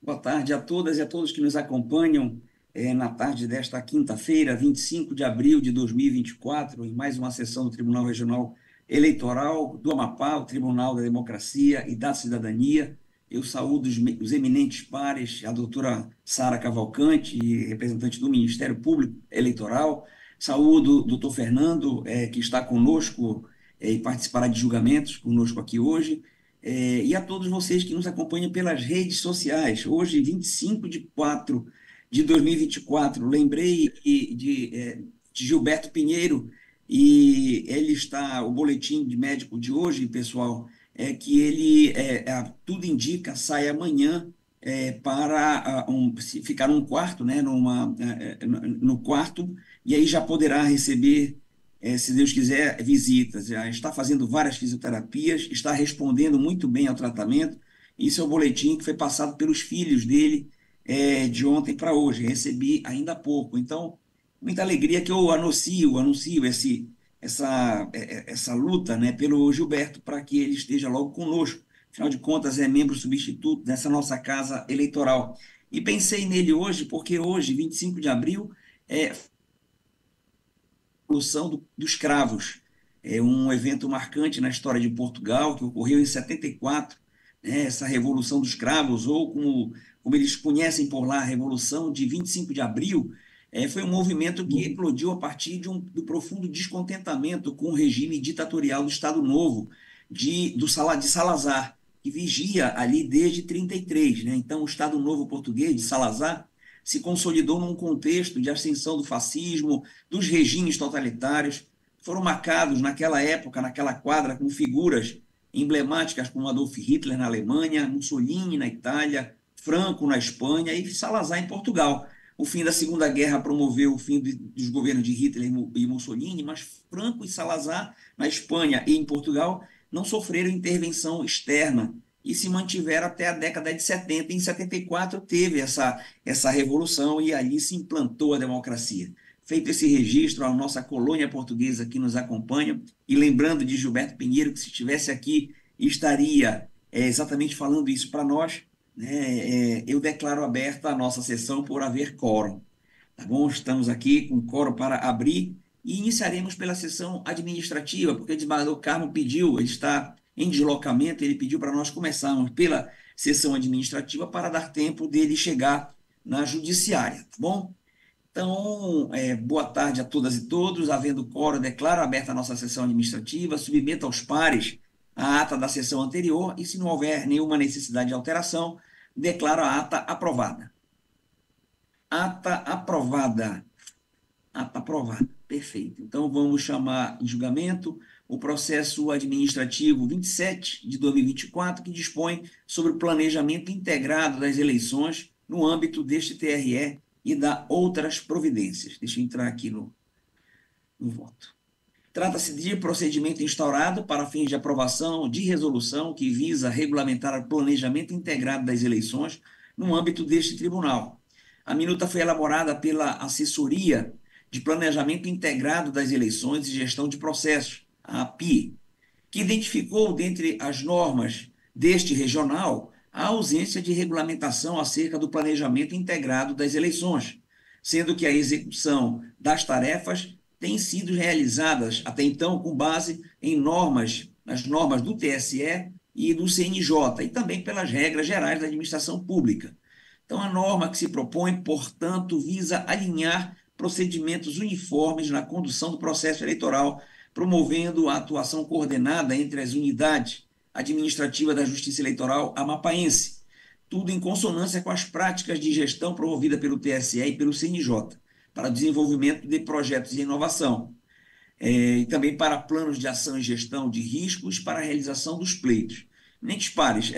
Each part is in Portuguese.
Boa tarde a todas e a todos que nos acompanham na tarde desta quinta-feira, 25 de abril de 2024, em mais uma sessão do Tribunal Regional Eleitoral do Amapá, o Tribunal da Democracia e da Cidadania. Eu saúdo os eminentes pares, a doutora Sara Cavalcante, representante do Ministério Público Eleitoral. Saúdo o doutor Fernando, que está conosco e participará de julgamentos conosco aqui hoje. E a todos vocês que nos acompanham pelas redes sociais. Hoje, 25 de 4 de 2024, lembrei de Gilberto Pinheiro, e ele está, o boletim de médico de hoje, pessoal, é que ele, tudo indica, sai amanhã para ficar num quarto, né, no quarto, e aí já poderá receber se Deus quiser, visitas, já está fazendo várias fisioterapias, está respondendo muito bem ao tratamento. Isso é o boletim que foi passado pelos filhos dele de ontem para hoje. Recebi ainda há pouco. Então, muita alegria que eu anuncio essa luta, né, pelo Gilberto para que ele esteja logo conosco. Afinal de contas, é membro substituto dessa nossa casa eleitoral. E pensei nele hoje, porque hoje, 25 de abril, é Revolução dos Cravos. É um evento marcante na história de Portugal, que ocorreu em 74, né, essa Revolução dos Cravos, ou como eles conhecem por lá, a Revolução de 25 de Abril, foi um movimento que eclodiu a partir do profundo descontentamento com o regime ditatorial do Estado Novo, de Salazar, que vigia ali desde 33, né? Então, o Estado Novo português de Salazar se consolidou num contexto de ascensão do fascismo, dos regimes totalitários. Foram marcados naquela época, naquela quadra, com figuras emblemáticas como Adolf Hitler na Alemanha, Mussolini na Itália, Franco na Espanha e Salazar em Portugal. O fim da Segunda Guerra promoveu o fim dos governos de Hitler e Mussolini, mas Franco e Salazar, na Espanha e em Portugal, não sofreram intervenção externa e se mantiveram até a década de 70. Em 74 teve essa revolução e ali se implantou a democracia. Feito esse registro, a nossa colônia portuguesa que nos acompanha, e lembrando de Gilberto Pinheiro, que se estivesse aqui estaria exatamente falando isso para nós, né? Eu declaro aberta a nossa sessão por haver quórum. Tá bom? Estamos aqui com quórum para abrir e iniciaremos pela sessão administrativa, porque o desembargador Carmo pediu, ele está em deslocamento, ele pediu para nós começarmos pela sessão administrativa para dar tempo dele chegar na judiciária, tá bom? Então, boa tarde a todas e todos. Havendo quórum, declaro aberta a nossa sessão administrativa, submeto aos pares a ata da sessão anterior e, se não houver nenhuma necessidade de alteração, declaro a ata aprovada. Ata aprovada. Ata aprovada. Perfeito. Então, vamos chamar em julgamento o processo administrativo 27 de 2024, que dispõe sobre o planejamento integrado das eleições no âmbito deste TRE e da outras providências. Deixa eu entrar aqui no voto. Trata-se de procedimento instaurado para fins de aprovação de resolução que visa regulamentar o planejamento integrado das eleições no âmbito deste tribunal. A minuta foi elaborada pela Assessoria de Planejamento Integrado das Eleições e Gestão de Processos, a API, que identificou, dentre as normas deste regional, a ausência de regulamentação acerca do planejamento integrado das eleições, sendo que a execução das tarefas tem sido realizadas até então com base nas normas do TSE e do CNJ, e também pelas regras gerais da administração pública. Então, a norma que se propõe, portanto, visa alinhar procedimentos uniformes na condução do processo eleitoral, promovendo a atuação coordenada entre as unidades administrativas da Justiça Eleitoral amapaense, tudo em consonância com as práticas de gestão promovida pelo TSE e pelo CNJ, para desenvolvimento de projetos de inovação, e também para planos de ação e gestão de riscos para a realização dos pleitos. Mentes pares,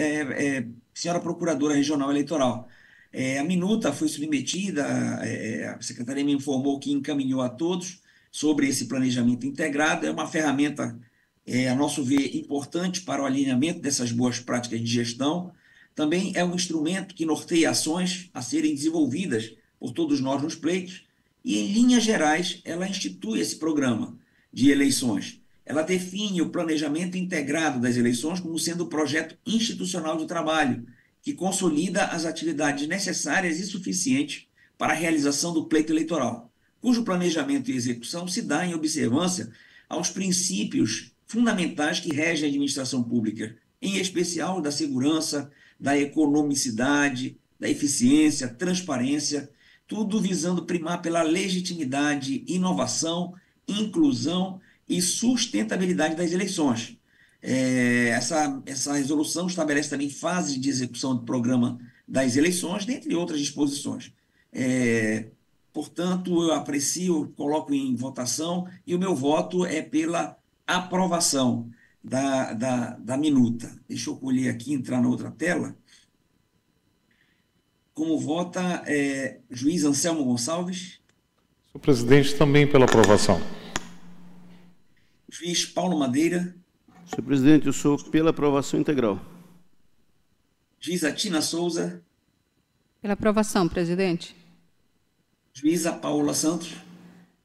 senhora Procuradora Regional Eleitoral, a minuta foi submetida, a Secretaria me informou que encaminhou a todos sobre esse planejamento integrado. É uma ferramenta, a nosso ver, importante para o alinhamento dessas boas práticas de gestão. Também é um instrumento que norteia ações a serem desenvolvidas por todos nós nos pleitos e, em linhas gerais, ela institui esse programa de eleições. Ela define o planejamento integrado das eleições como sendo o projeto institucional de trabalho que consolida as atividades necessárias e suficientes para a realização do pleito eleitoral, cujo planejamento e execução se dá em observância aos princípios fundamentais que regem a administração pública, em especial da segurança, da economicidade, da eficiência, transparência, tudo visando primar pela legitimidade, inovação, inclusão e sustentabilidade das eleições. Essa resolução estabelece também fases de execução do programa das eleições, dentre outras disposições. Portanto, eu aprecio, coloco em votação, e o meu voto é pela aprovação da minuta. Deixa eu colher aqui, entrar na outra tela. Como vota juiz Anselmo Gonçalves? Senhor presidente, também pela aprovação. Juiz Paulo Madeira? Senhor presidente, eu sou pela aprovação integral. Juíza Tina Souza? Pela aprovação, presidente. Juíza Paola Santos?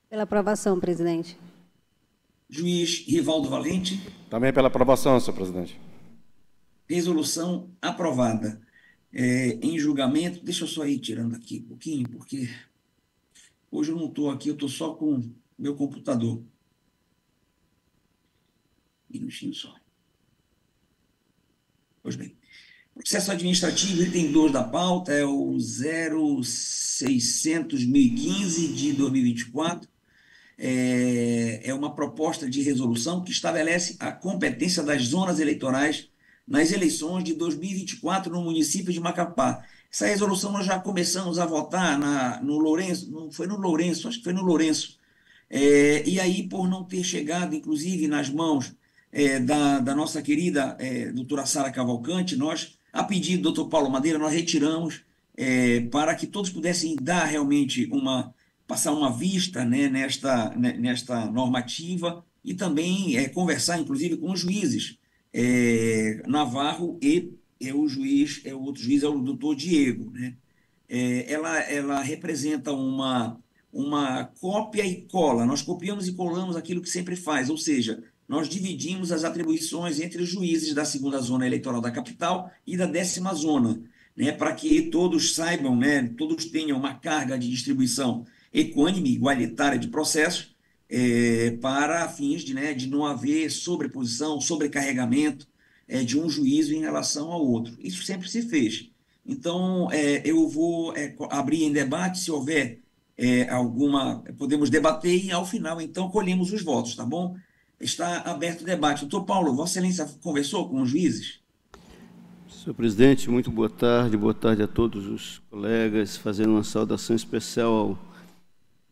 Pela aprovação, presidente. Juiz Rivaldo Valente? Também pela aprovação, senhor presidente. Resolução aprovada. Em julgamento, deixa eu só ir tirando aqui um pouquinho, porque hoje eu não estou aqui, eu estou só com o meu computador. Um minutinho só. Pois bem. Processo administrativo, item 2 da pauta, é o 0600.015 de 2024. É uma proposta de resolução que estabelece a competência das zonas eleitorais nas eleições de 2024 no município de Macapá. Essa resolução nós já começamos a votar no Lourenço, não foi no Lourenço, acho que foi no Lourenço. E aí, por não ter chegado, inclusive, nas mãos da nossa querida doutora Sara Cavalcante, nós, a pedido do doutor Paulo Madeira, nós retiramos para que todos pudessem dar realmente passar uma vista, né, nesta normativa e também conversar, inclusive, com os juízes. Navarro e o outro juiz é o doutor Diego, né? Ela representa uma cópia e cola. Nós copiamos e colamos aquilo que sempre faz, ou seja, nós dividimos as atribuições entre os juízes da segunda zona eleitoral da capital e da 10ª zona, né, para que todos saibam, né, todos tenham uma carga de distribuição equânime, igualitária de processos, para fins de não haver sobreposição, sobrecarregamento de um juízo em relação ao outro. Isso sempre se fez. Então, eu vou abrir em debate, se houver podemos debater e, ao final, então, colhemos os votos, tá bom? Está aberto o debate. Doutor Paulo, Vossa Excelência conversou com os juízes? Senhor presidente, muito boa tarde a todos os colegas, fazendo uma saudação especial ao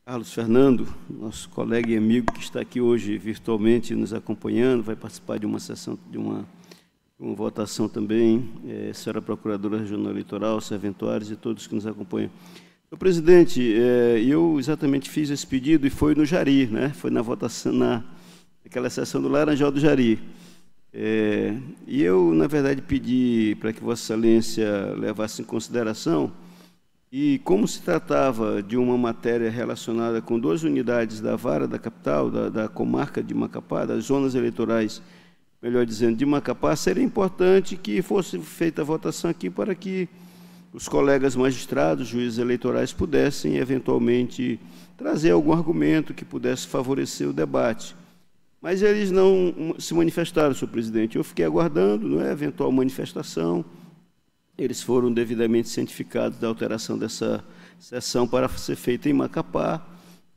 Carlos Fernando, nosso colega e amigo que está aqui hoje virtualmente nos acompanhando, vai participar de uma sessão, de uma votação também, senhora Procuradora Regional Eleitoral, serventuários e todos que nos acompanham. Senhor presidente, eu exatamente fiz esse pedido e foi no Jari, né? Foi na votação, naquela sessão do Laranjal do Jari. E eu, na verdade, pedi para que Vossa Excelência levasse em consideração. E como se tratava de uma matéria relacionada com 2 unidades da vara da capital, da comarca de Macapá, das zonas eleitorais, melhor dizendo, de Macapá, seria importante que fosse feita a votação aqui para que os colegas magistrados, juízes eleitorais, pudessem, eventualmente, trazer algum argumento que pudesse favorecer o debate. Mas eles não se manifestaram, senhor presidente. Eu fiquei aguardando, não é, eventual manifestação. Eles foram devidamente cientificados da alteração dessa sessão para ser feita em Macapá,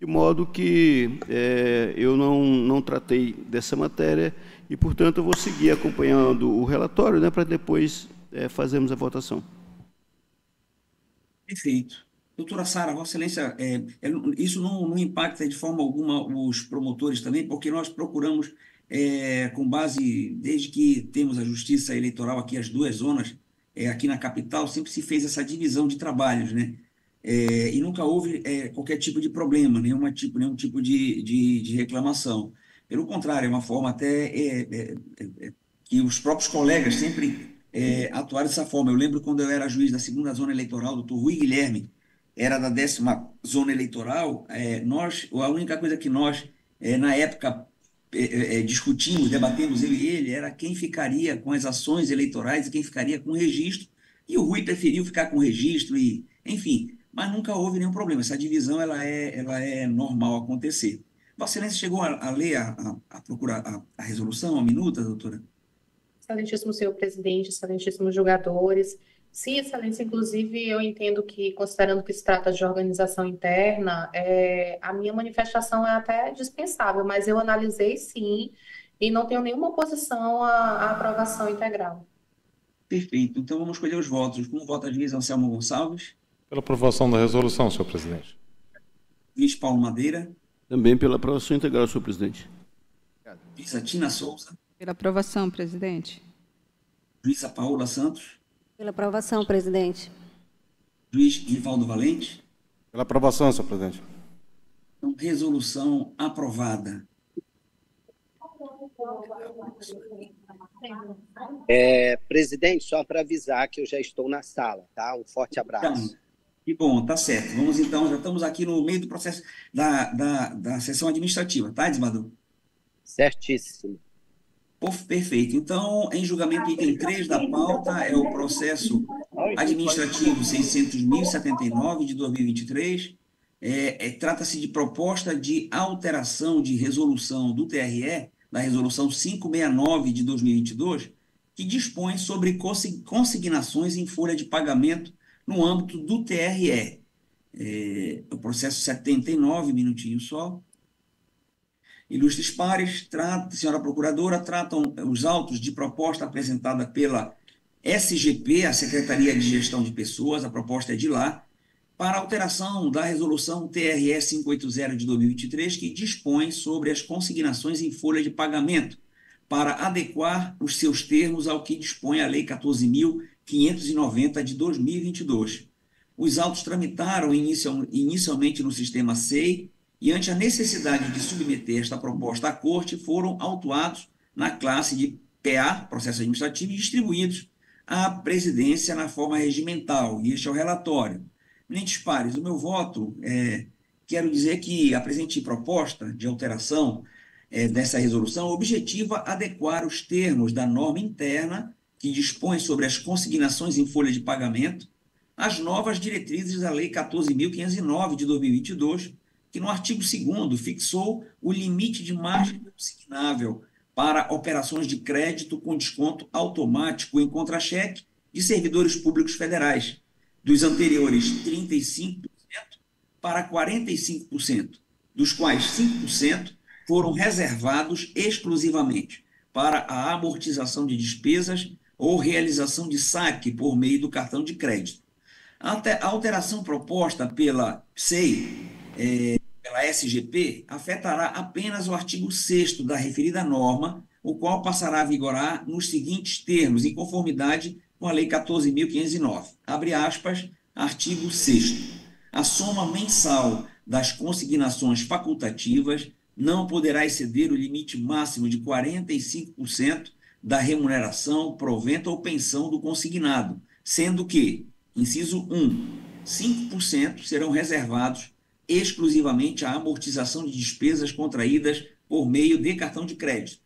de modo que eu não tratei dessa matéria e, portanto, eu vou seguir acompanhando o relatório, né, para depois fazermos a votação. Perfeito. Doutora Sara, Vossa Excelência, isso não impacta de forma alguma os promotores também, porque nós procuramos, com base, desde que temos a Justiça Eleitoral aqui, as 2 zonas, aqui na capital, sempre se fez essa divisão de trabalhos, né? E nunca houve qualquer tipo de problema, nenhum tipo de reclamação. Pelo contrário, é uma forma até que os próprios colegas sempre atuaram dessa forma. Eu lembro quando eu era juiz da segunda zona eleitoral, doutor Rui Guilherme, era da 10ª zona eleitoral, a única coisa que nós, na época, discutimos, debatemos, eu e ele, era quem ficaria com as ações eleitorais e quem ficaria com o registro E o Rui preferiu ficar com o registro, e, enfim, mas nunca houve nenhum problema. Essa divisão ela é normal acontecer. Vossa Excelência chegou a ler a resolução, a minuta, doutora? Excelentíssimo senhor presidente, excelentíssimos julgadores. Sim, excelência, inclusive eu entendo que, considerando que se trata de organização interna, a minha manifestação é até dispensável, mas eu analisei sim e não tenho nenhuma oposição à aprovação integral. Perfeito. Então vamos escolher os votos. Como vota a juiz Anselmo Gonçalves? Pela aprovação da resolução, senhor presidente. Juiz Paulo Madeira? Também pela aprovação integral, senhor presidente. Juíza Tina Souza? Pela aprovação, presidente. Juíza Paola Santos? Pela aprovação, presidente. Juiz Rivaldo Valente? Pela aprovação, senhor presidente. Então, resolução aprovada. Presidente, só para avisar que eu já estou na sala, tá? Um forte abraço. Então, que bom, tá certo. Vamos então, já estamos aqui no meio do processo da sessão administrativa, tá, desembargador? Certíssimo. Perfeito. Então, em julgamento, item 3 da pauta é o processo administrativo 600.079 de 2023. Trata-se de proposta de alteração de resolução do TRE, da resolução 569 de 2022, que dispõe sobre consignações em folha de pagamento no âmbito do TRE. O processo 79, minutinho só. Ilustres pares, senhora procuradora, tratam os autos de proposta apresentada pela SGP, a Secretaria de Gestão de Pessoas, a proposta é de lá, para alteração da resolução TRE 580 de 2023, que dispõe sobre as consignações em folha de pagamento, para adequar os seus termos ao que dispõe a Lei 14.590 de 2022. Os autos tramitaram inicialmente no sistema SEI, e ante a necessidade de submeter esta proposta à Corte, foram autuados na classe de PA, processo administrativo, e distribuídos à presidência na forma regimental, e este é o relatório. Eminentes pares, o meu voto, quero dizer que a presente proposta de alteração dessa resolução objetiva adequar os termos da norma interna que dispõe sobre as consignações em folha de pagamento às novas diretrizes da Lei 14.509 de 2022, que no artigo 2º fixou o limite de margem consignável para operações de crédito com desconto automático em contra-cheque de servidores públicos federais, dos anteriores 35% para 45%, dos quais 5% foram reservados exclusivamente para a amortização de despesas ou realização de saque por meio do cartão de crédito. A alteração proposta pela SEI, pela SGP, afetará apenas o artigo 6º da referida norma, o qual passará a vigorar nos seguintes termos, em conformidade com a Lei 14.509. Abre aspas, artigo 6º. A soma mensal das consignações facultativas não poderá exceder o limite máximo de 45% da remuneração, provento ou pensão do consignado, sendo que, inciso 1, 5% serão reservados exclusivamente à amortização de despesas contraídas por meio de cartão de crédito.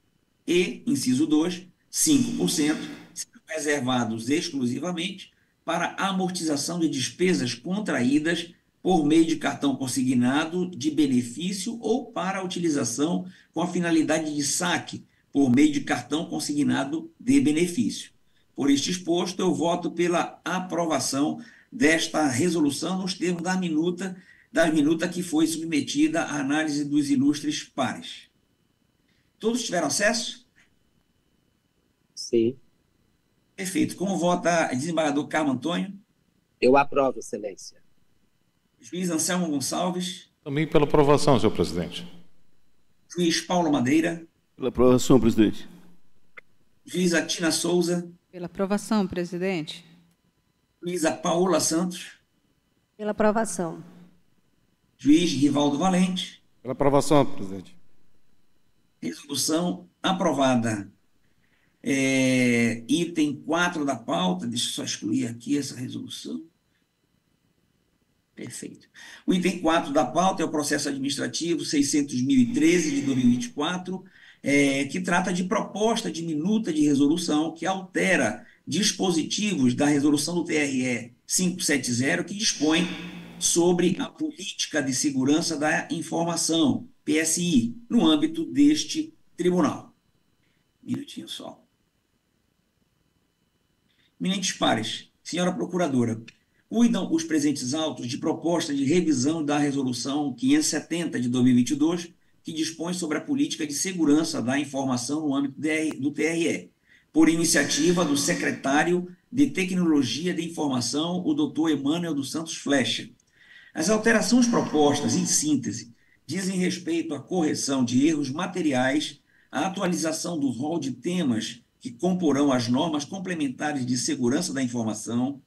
E, inciso 2, 5% serão reservados exclusivamente para a amortização de despesas contraídas por meio de cartão consignado de benefício ou para a utilização com a finalidade de saque por meio de cartão consignado de benefício. Por este exposto, eu voto pela aprovação desta resolução nos termos da minuta que foi submetida à análise dos ilustres pares. Todos tiveram acesso? Sim. Perfeito. Como vota desembargador Carmo Antônio? Eu aprovo, excelência. Juiz Anselmo Gonçalves? Também pela aprovação, senhor presidente. Juiz Paulo Madeira? Pela aprovação, presidente. Juíza Tina Souza? Pela aprovação, presidente. Juíza Paola Santos? Pela aprovação. Juiz Rivaldo Valente? Pela aprovação, presidente. Resolução aprovada. Item 4 da pauta, deixa eu só excluir aqui essa resolução. Perfeito. O item 4 da pauta é o processo administrativo 600.013 de 2024, que trata de proposta de minuta de resolução que altera dispositivos da resolução do TRE 570, que dispõe sobre a política de segurança da informação, PSI, no âmbito deste tribunal. Minutinho só. Eminentes pares, senhora procuradora, cuidam os presentes autos de proposta de revisão da resolução 570 de 2022, que dispõe sobre a política de segurança da informação no âmbito do TRE, por iniciativa do secretário de Tecnologia de Informação, o Dr. Emmanuel dos Santos Flecha. As alterações propostas, em síntese, dizem respeito à correção de erros materiais, à atualização do rol de temas que comporão as normas complementares de segurança da informação,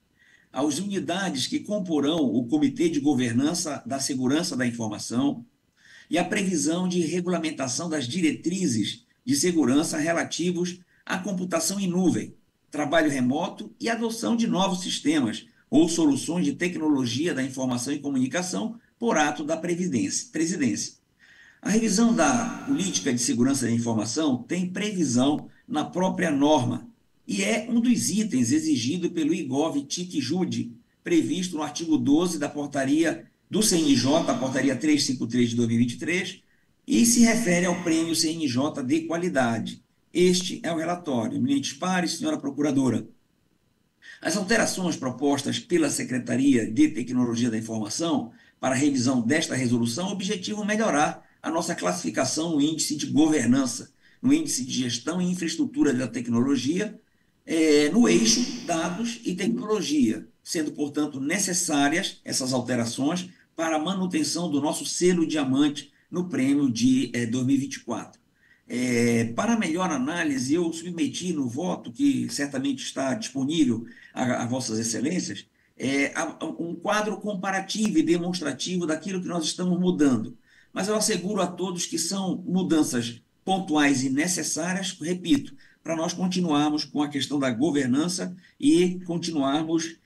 às unidades que comporão o Comitê de Governança da Segurança da Informação e a previsão de regulamentação das diretrizes de segurança relativos à computação em nuvem, trabalho remoto e adoção de novos sistemas ou soluções de tecnologia da informação e comunicação por ato da presidência. A revisão da política de segurança da informação tem previsão na própria norma e é um dos itens exigido pelo IGOV-TIC-JUDE, previsto no artigo 12 da portaria do CNJ, a portaria 353 de 2023, e se refere ao prêmio CNJ de qualidade. Este é o relatório. Eminentes pares, senhora procuradora, as alterações propostas pela Secretaria de Tecnologia da Informação para a revisão desta resolução objetivam melhorar a nossa classificação no índice de governança, no índice de gestão e infraestrutura da tecnologia, no eixo dados e tecnologia, sendo, portanto, necessárias essas alterações para a manutenção do nosso selo diamante no prêmio de 2024. Para melhor análise, eu submeti no voto, que certamente está disponível a Vossas Excelências, um quadro comparativo e demonstrativo daquilo que nós estamos mudando. Mas eu asseguro a todos que são mudanças pontuais e necessárias, repito, para nós continuarmos com a questão da governança e continuarmos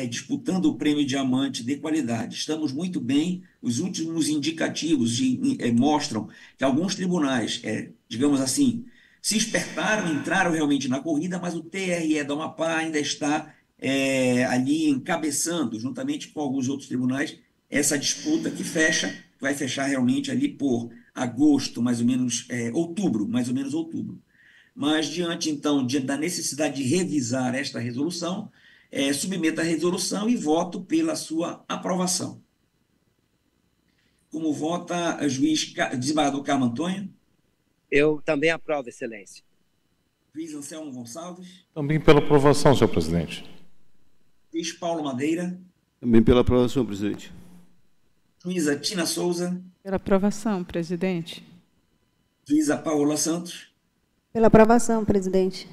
disputando o prêmio Diamante de qualidade. Estamos muito bem, os últimos indicativos mostram que alguns tribunais, digamos assim, se espertaram, entraram realmente na corrida, mas o TRE do Amapá ainda está ali encabeçando, juntamente com alguns outros tribunais, essa disputa que vai fechar realmente ali por agosto, mais ou menos, outubro, mais ou menos outubro. Mas, diante da necessidade de revisar esta resolução, submeto a resolução e voto pela sua aprovação. Como vota juiz desembargador Carmo Antônio? Eu também aprovo, Excelência. Juiz Anselmo Gonçalves? Também pela aprovação, senhor presidente. Juiz Paulo Madeira? Também pela aprovação, presidente. Juíza Tina Souza? Pela aprovação, presidente. Juíza Paola Santos? Pela aprovação, presidente.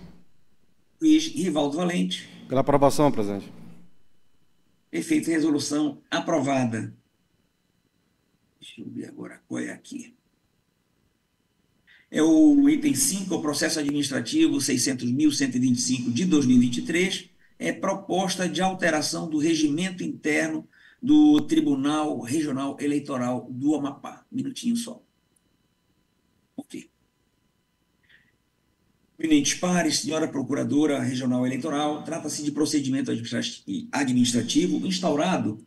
Juiz Rivaldo Valente? Pela aprovação, presidente. Perfeito, resolução aprovada. Deixa eu ver agora qual é aqui. É o item 5, o processo administrativo 600.125 de 2023, proposta de alteração do regimento interno do Tribunal Regional Eleitoral do Amapá. Um minutinho só. Ok. Eminentes pares, senhora Procuradora Regional Eleitoral, trata-se de procedimento administrativo instaurado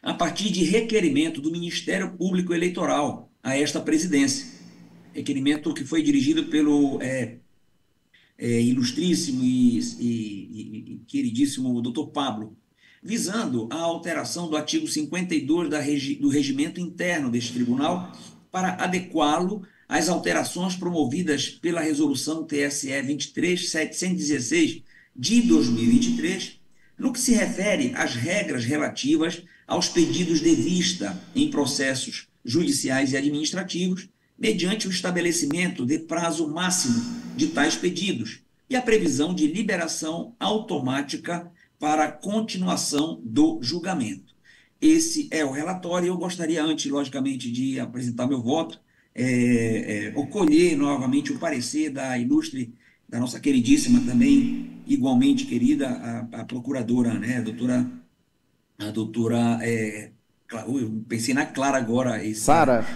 a partir de requerimento do Ministério Público Eleitoral a esta presidência. Requerimento que foi dirigido pelo ilustríssimo e queridíssimo doutor Pablo, visando a alteração do artigo 52 do regimento interno deste tribunal para adequá-lo às alterações promovidas pela resolução TSE 23.716 de 2023, no que se refere às regras relativas aos pedidos de vista em processos judiciais e administrativos, mediante o estabelecimento de prazo máximo de tais pedidos e a previsão de liberação automática para continuação do julgamento. Esse é o relatório. Eu gostaria, antes, logicamente, de apresentar meu voto, colher novamente o parecer da nossa queridíssima também, igualmente querida, a procuradora, né, a doutora, eu pensei na Clara agora. Sara.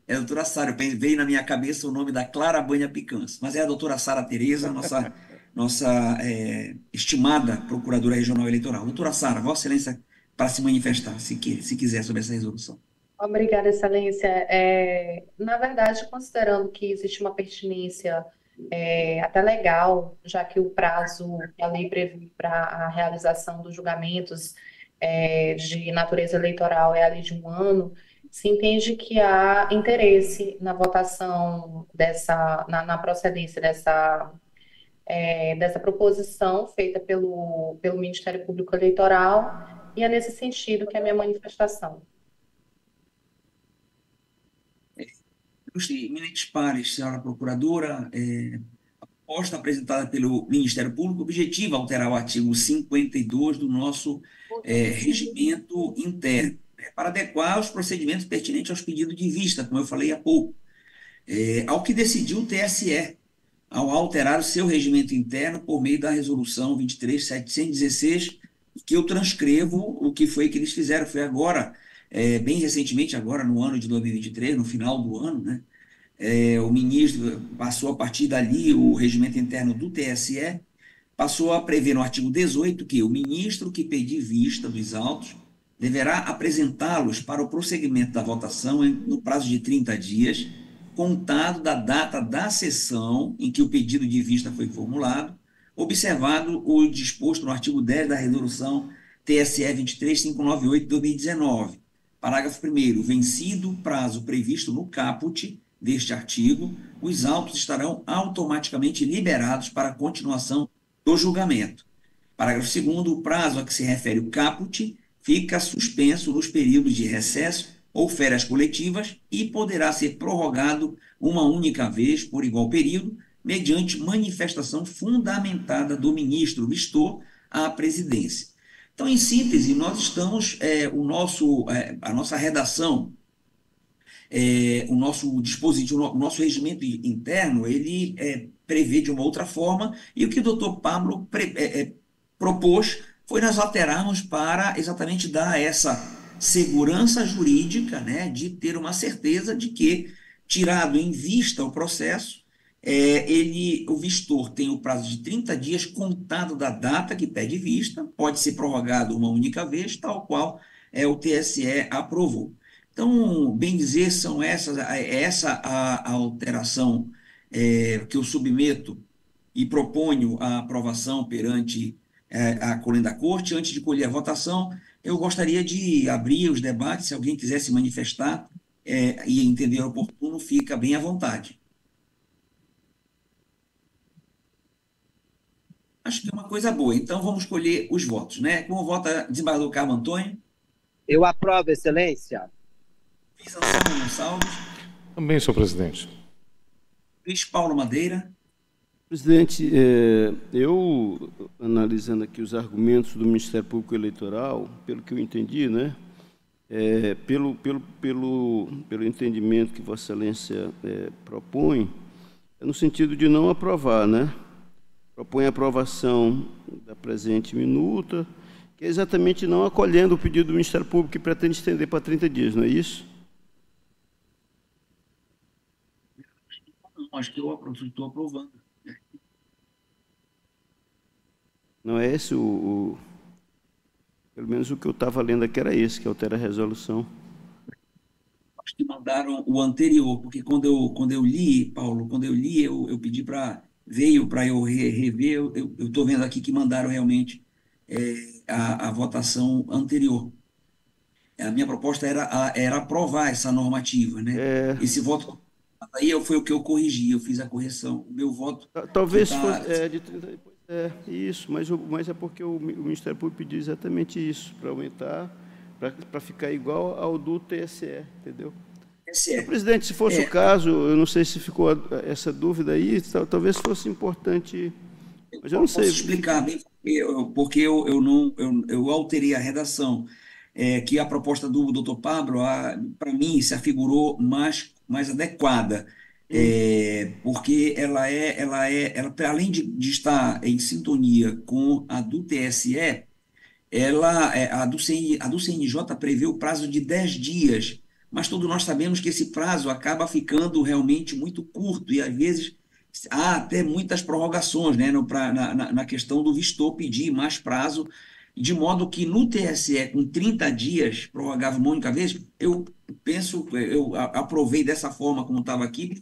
É a doutora Sara. Veio na minha cabeça o nome da Clara Banha Picanço, mas é a doutora Sara Tereza, nossa estimada procuradora regional eleitoral. Doutora Sara, Vossa Excelência, para se manifestar, se quiser, sobre essa resolução. Obrigada, Excelência. Na verdade, considerando que existe uma pertinência até legal, já que o prazo que a lei prevê para a realização dos julgamentos de natureza eleitoral é ali de 1 ano, se entende que há interesse na votação na procedência dessa proposição feita pelo Ministério Público Eleitoral, e é nesse sentido que é a minha manifestação. Eminentes pares, senhora procuradora, a proposta apresentada pelo Ministério Público objetiva alterar o artigo 52 do nosso regimento interno, para adequar os procedimentos pertinentes aos pedidos de vista, como eu falei há pouco, ao que decidiu o TSE, ao alterar o seu regimento interno por meio da resolução 23.716, que eu transcrevo o que foi que eles fizeram. Foi agora, bem recentemente, agora no ano de 2023, no final do ano, né? O ministro passou a partir dali, o regimento interno do TSE, passou a prever no artigo 18 que o ministro que pedir vista dos autos deverá apresentá-los para o prosseguimento da votação no prazo de 30 dias, contado da data da sessão em que o pedido de vista foi formulado, observado o disposto no artigo 10 da resolução TSE 23598 de 2019. Parágrafo 1º. Vencido o prazo previsto no caput deste artigo, os autos estarão automaticamente liberados para a continuação do julgamento. Parágrafo 2º. O prazo a que se refere o caput fica suspenso nos períodos de recesso ou férias coletivas e poderá ser prorrogado uma única vez por igual período, mediante manifestação fundamentada do ministro vistor à presidência. Então, em síntese, nós estamos, a nossa redação, o nosso dispositivo, o nosso regimento interno, ele prevê de uma outra forma, e o que o doutor Pablo propôs foi nós alterarmos para exatamente dar essa segurança jurídica, né, de ter uma certeza de que, tirado em vista o processo, o vistor tem o prazo de 30 dias contado da data que pede vista, pode ser prorrogado uma única vez, tal qual o TSE aprovou. Então, bem dizer, essa a alteração que eu submeto e proponho a aprovação perante a Colém da Corte. Antes de colher a votação, eu gostaria de abrir os debates, se alguém quiser se manifestar e entender oportuno, fica bem à vontade. Acho que é uma coisa boa. Então, vamos escolher os votos, né? Como vota desembargador Carmo Antônio? Eu aprovo, Excelência. Luiz Anselmo Gonçalves? Também, senhor presidente. Luiz Paulo Madeira? Presidente, eu, analisando aqui os argumentos do Ministério Público Eleitoral, pelo que eu entendi, né, pelo entendimento que Vossa Excelência propõe, é no sentido de não aprovar, né? Propõe a aprovação da presente minuta, que é exatamente não acolhendo o pedido do Ministério Público, que pretende estender para 30 dias, não é isso? Não, acho que eu estou aprovando. Não é esse pelo menos o que eu estava lendo aqui era esse, que altera a resolução. Acho que mandaram o anterior, porque quando eu li, Paulo, eu pedi para... Veio para eu rever, eu estou vendo aqui que mandaram realmente a votação anterior. A minha proposta era aprovar essa normativa, né? Esse voto aí foi o que eu corrigi, eu fiz a correção. O meu voto... Talvez fosse de 30... isso, mas é porque o Ministério Público pediu exatamente isso, para aumentar, para ficar igual ao do TSE, entendeu? Senhor presidente, se fosse o caso, eu não sei se ficou essa dúvida aí, talvez fosse importante, mas eu não sei. Posso explicar bem, porque eu alterei a redação, que a proposta do doutor Pablo, para mim, se afigurou mais adequada, porque ela além de estar em sintonia com a do TSE, a do CNJ prevê o prazo de 10 dias mas todos nós sabemos que esse prazo acaba ficando realmente muito curto e, às vezes, há até muitas prorrogações, né, na questão do Vistor pedir mais prazo, de modo que no TSE, com 30 dias, prorrogável uma única vez, eu penso, eu aprovei dessa forma como estava aqui,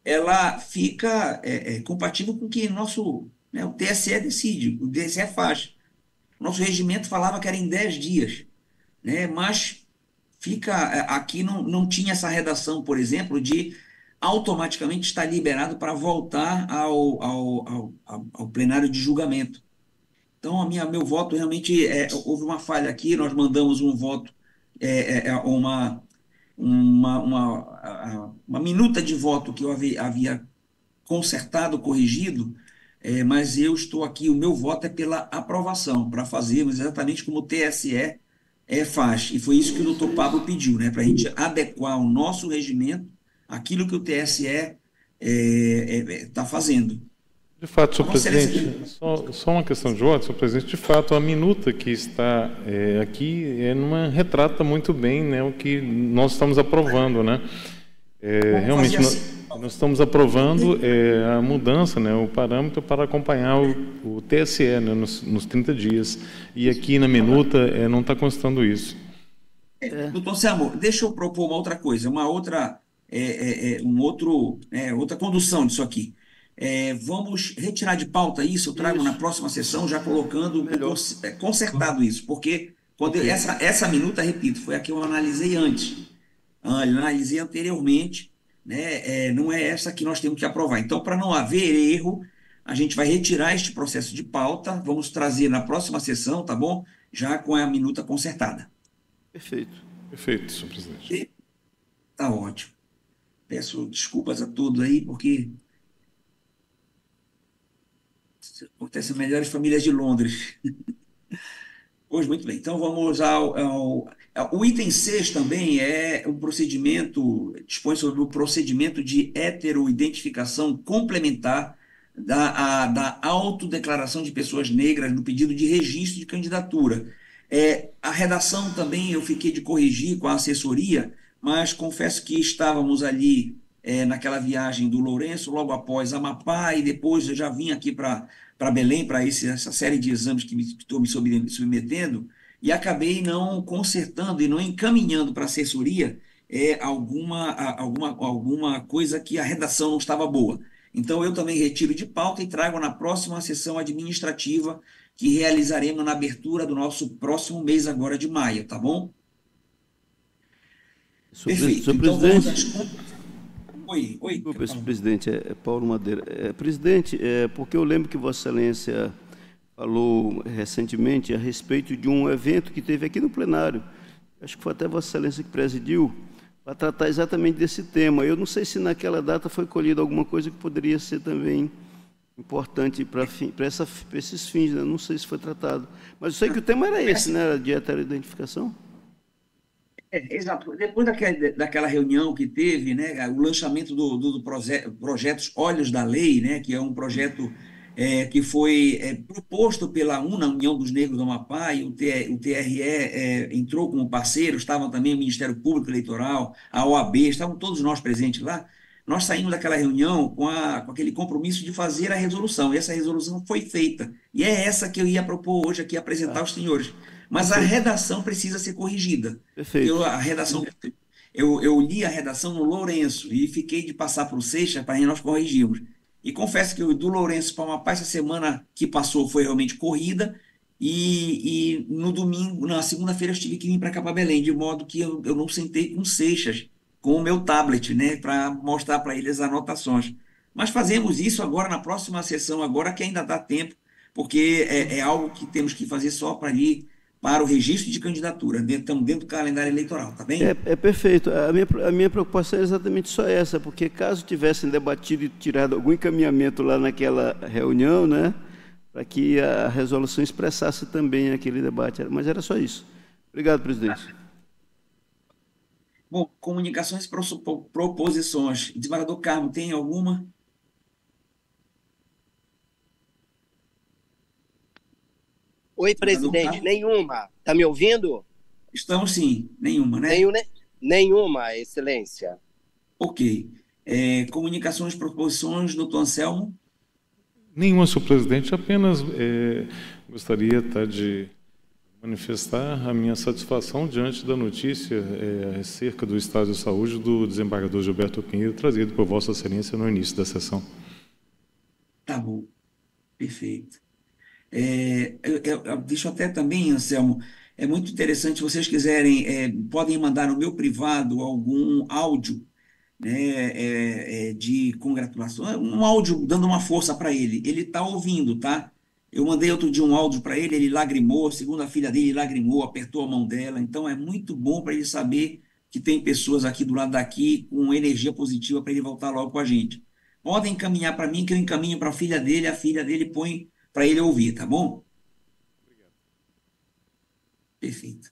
ela fica compatível com o que o TSE decide, o TSE faz. Nosso regimento falava que era em 10 dias, né? Mas aqui não tinha essa redação, por exemplo, de automaticamente estar liberado para voltar ao plenário de julgamento. Então, meu voto realmente, houve uma falha aqui, nós mandamos um voto, uma minuta de voto que eu havia consertado, corrigido, mas eu estou aqui, o meu voto é pela aprovação, para fazermos exatamente como o TSE faz. E foi isso que o doutor Pablo pediu, né, para a gente adequar o nosso regimento àquilo que o TSE está fazendo. De fato, senhor Vossa presidente, Excelência. só uma questão de ordem, senhor presidente. De fato, a minuta que está aqui não retrata muito bem, né, o que nós estamos aprovando, né? Realmente, nós estamos aprovando a mudança, né, o parâmetro para acompanhar o TSE, né, nos 30 dias. E aqui na minuta não está constando isso. Doutor Selmo, deixa eu propor uma outra coisa, outra condução disso aqui. Vamos retirar de pauta isso, eu trago na próxima sessão, já colocando, consertado isso, porque essa minuta, repito, foi a que eu analisei antes, analisei anteriormente, né, não é essa que nós temos que aprovar. Então, para não haver erro, a gente vai retirar este processo de pauta, vamos trazer na próxima sessão, tá bom? Já com a minuta consertada. Perfeito. Perfeito, senhor presidente. Tá ótimo. Peço desculpas a todos aí, porque acontece nas melhores famílias de Londres. Pois, muito bem. Então, vamos o item 6 também é um procedimento, dispõe sobre o procedimento de heteroidentificação complementar da autodeclaração de pessoas negras no pedido de registro de candidatura. A redação também eu fiquei de corrigir com a assessoria, mas confesso que estávamos ali naquela viagem do Lourenço, logo após Amapá, e depois eu já vim aqui para Belém, para essa série de exames que estou me submetendo, e acabei não consertando e não encaminhando para a assessoria alguma coisa que a redação não estava boa. Então, eu também retiro de pauta e trago na próxima sessão administrativa que realizaremos na abertura do nosso próximo mês agora de maio, tá bom? Perfeito. Senhor Então, presidente, Oi. desculpa, senhor presidente, Paulo Madeira. Presidente, porque eu lembro que Vossa Excelência falou recentemente a respeito de um evento que teve aqui no plenário. Acho que foi até Vossa Excelência que presidiu, para tratar exatamente desse tema. Eu não sei se naquela data foi colhida alguma coisa que poderia ser também importante para esses fins, né? Não sei se foi tratado. Mas eu sei que o tema era esse, né? De heteroidentificação. Exato. Depois daquela reunião que teve, né, o lançamento do projeto Olhos da Lei, né, que é um projeto que foi proposto pela UNA, União dos Negros do Amapá, e o TRE entrou como parceiro, estavam também o Ministério Público Eleitoral, a OAB, estavam todos nós presentes lá. Nós saímos daquela reunião com aquele compromisso de fazer a resolução, e essa resolução foi feita. E é essa que eu ia propor hoje aqui, apresentar aos senhores. Mas a redação precisa ser corrigida. Perfeito. Eu li a redação no Lourenço e fiquei de passar para o Seixas para nós corrigirmos. E confesso que do Lourenço para o Amapá, essa semana que passou foi realmente corrida, e no domingo, na segunda-feira, eu tive que vir para cá para Belém, de modo que eu não sentei com o Seixas, com o meu tablet, né, para mostrar para eles as anotações. Mas fazemos isso agora na próxima sessão, agora que ainda dá tempo, porque é algo que temos que fazer só para o registro de candidatura, estamos dentro do calendário eleitoral, tá bem? Perfeito. A minha preocupação é exatamente só essa, porque caso tivessem debatido e tirado algum encaminhamento lá naquela reunião, né, para que a resolução expressasse também aquele debate, mas era só isso. Obrigado, presidente. Bom, comunicações e proposições. Desembargador Carmo, tem alguma? Oi, presidente. Nenhuma. Está me ouvindo? Estamos sim, nenhuma, né? Nenhuma, Excelência. Ok. Comunicações, proposições, doutor Anselmo? Nenhuma, senhor presidente, apenas gostaria de manifestar a minha satisfação diante da notícia acerca do estado de saúde do desembargador Gilberto Pinheiro, trazido por Vossa Excelência no início da sessão. Tá bom, perfeito. Deixa eu até também, Anselmo, é muito interessante, se vocês quiserem, podem mandar no meu privado algum áudio, né, de congratulação, um áudio dando uma força para ele. Ele está ouvindo, tá? Eu mandei outro dia um áudio para ele, ele lagrimou, segundo a filha dele, lagrimou, apertou a mão dela. Então é muito bom para ele saber que tem pessoas aqui do lado daqui com energia positiva para ele voltar logo com a gente. Podem encaminhar para mim, que eu encaminho para a filha dele põe para ele ouvir, tá bom? Obrigado. Perfeito.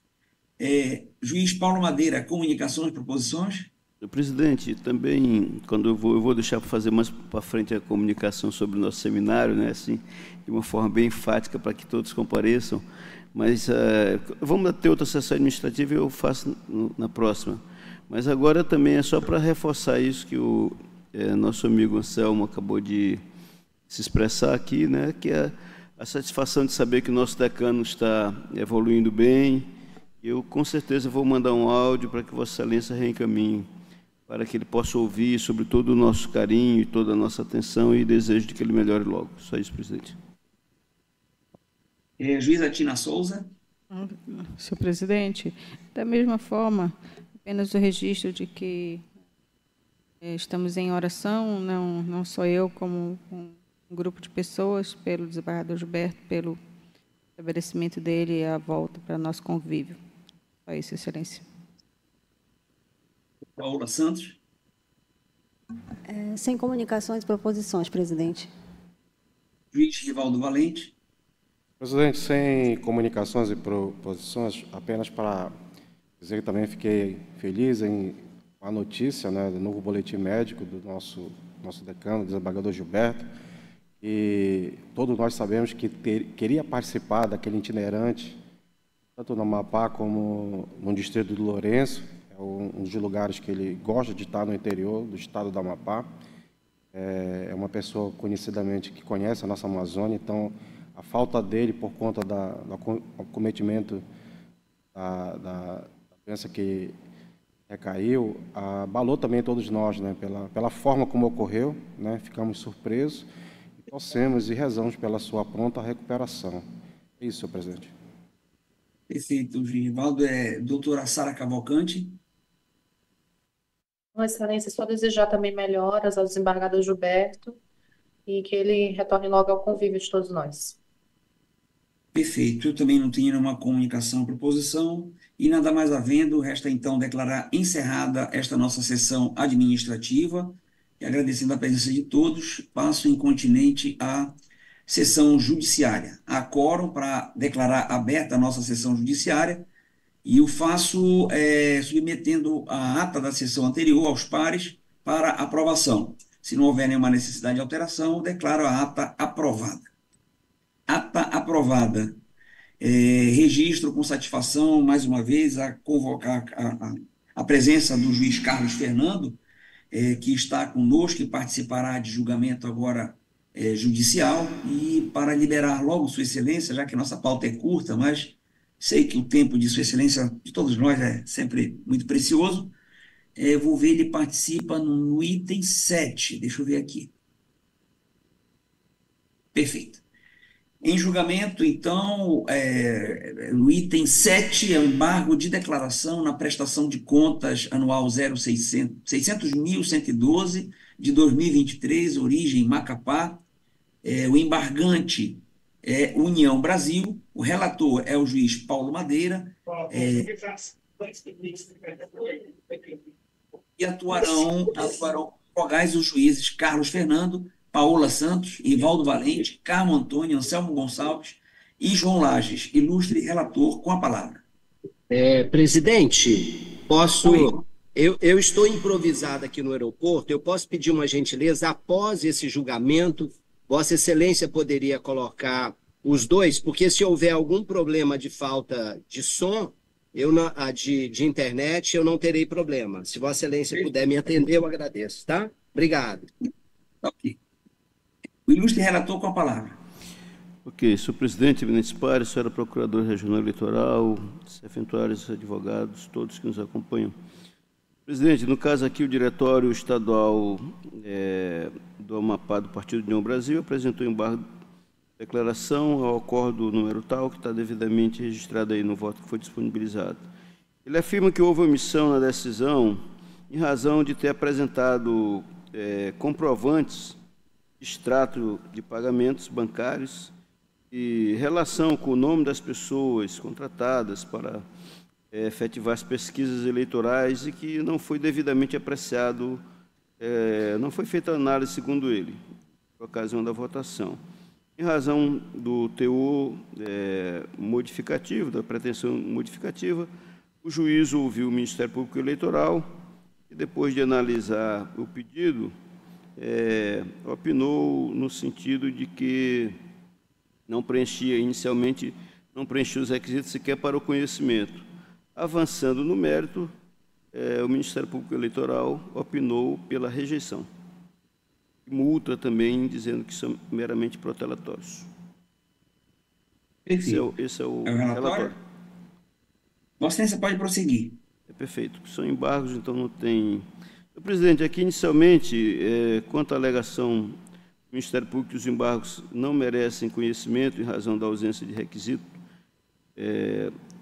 Juiz Paulo Madeira, comunicações, proposições? Presidente, também, quando eu vou deixar para fazer mais para frente a comunicação sobre o nosso seminário, né, assim, de uma forma bem enfática para que todos compareçam, mas vamos ter outra sessão administrativa e eu faço na próxima. Mas agora também é só para reforçar isso que o nosso amigo Anselmo acabou de se expressar aqui, né, que é a satisfação de saber que o nosso decano está evoluindo bem. Eu, com certeza, vou mandar um áudio para que Vossa Excelência reencaminhe, para que ele possa ouvir sobre todo o nosso carinho e toda a nossa atenção e desejo de que ele melhore logo. Só isso, presidente. Juíza Tina Souza. Senhor presidente, da mesma forma, apenas o registro de que estamos em oração, não só eu, como um grupo de pessoas, pelo desembargador Gilberto, pelo estabelecimento dele e a volta para nosso convívio. Só isso, Excelência. Paola Santos. Sem comunicações e proposições, presidente. Juiz Rivaldo Valente. Presidente, sem comunicações e proposições, apenas para dizer que também fiquei feliz com a notícia, né, do novo boletim médico do nosso decano, o desembargador Gilberto, e todos nós sabemos que queria participar daquele itinerante, tanto no Amapá como no distrito do Lourenço. É um dos lugares que ele gosta de estar no interior do estado do Amapá. É uma pessoa conhecidamente que conhece a nossa Amazônia, então a falta dele por conta do acometimento da doença que recaiu, abalou também todos nós, né, pela forma como ocorreu, né, ficamos surpresos, e torcemos e rezamos pela sua pronta recuperação. É isso, senhor presidente. Perfeito, Rivaldo. Doutora Sara Cavalcante. Excelência, só desejar também melhoras ao desembargador Gilberto e que ele retorne logo ao convívio de todos nós. Perfeito. Eu também não tenho nenhuma comunicação ou proposição e nada mais havendo, resta então declarar encerrada esta nossa sessão administrativa e agradecendo a presença de todos, passo incontinente à sessão judiciária. Há quórum para declarar aberta a nossa sessão judiciária e o faço submetendo a ata da sessão anterior aos pares para aprovação. Se não houver nenhuma necessidade de alteração, declaro a ata aprovada. Ata aprovada. Registro com satisfação, mais uma vez, a convocar a presença do juiz Carlos Fernando, que está conosco e participará de julgamento agora judicial, e para liberar logo Sua Excelência, já que nossa pauta é curta, mas sei que o tempo de Sua Excelência, de todos nós, é sempre muito precioso. Vou ver, ele participa no item 7. Deixa eu ver aqui. Perfeito. Em julgamento, então, no item 7, é o embargo de declaração na prestação de contas anual 600.112 de 2023, origem Macapá. O embargante é União Brasil, o relator é o juiz Paulo Madeira, e atuarão vogais os juízes Carlos Fernando, Paola Santos, Rivaldo Valente, Carmo Antônio, Anselmo Gonçalves e João Lages. Ilustre relator, com a palavra. Presidente, posso... Eu estou improvisado aqui no aeroporto, eu posso pedir uma gentileza, após esse julgamento, Vossa Excelência poderia colocar os dois, porque se houver algum problema de falta de som, de internet, eu não terei problema. Se Vossa Excelência puder me atender, eu agradeço, tá? Obrigado. Ok. O ilustre relator com a palavra. Ok, senhor presidente, eminentes pares, senhora procuradora regional eleitoral, serventuários, advogados, todos que nos acompanham. Presidente, no caso aqui, o Diretório Estadual do Amapá do Partido União Brasil apresentou embargo de declaração ao acordo número tal, que está devidamente registrado aí no voto que foi disponibilizado. Ele afirma que houve omissão na decisão em razão de ter apresentado comprovantes de extrato de pagamentos bancários e relação com o nome das pessoas contratadas para efetivar as pesquisas eleitorais e que não foi devidamente apreciado, não foi feita análise, segundo ele, por ocasião da votação. Em razão do teor modificativo, da pretensão modificativa, o juiz ouviu o Ministério Público Eleitoral e, depois de analisar o pedido, opinou no sentido de que não preenchia, inicialmente, não preenchia os requisitos sequer para o conhecimento. Avançando no mérito, o Ministério Público Eleitoral opinou pela rejeição. Multa também, dizendo que são meramente protelatórios. Esse é o relatório. Vossa Excelência pode prosseguir. Perfeito. São embargos, então não tem... Senhor presidente, aqui inicialmente, quanto à alegação do Ministério Público que os embargos não merecem conhecimento em razão da ausência de requisito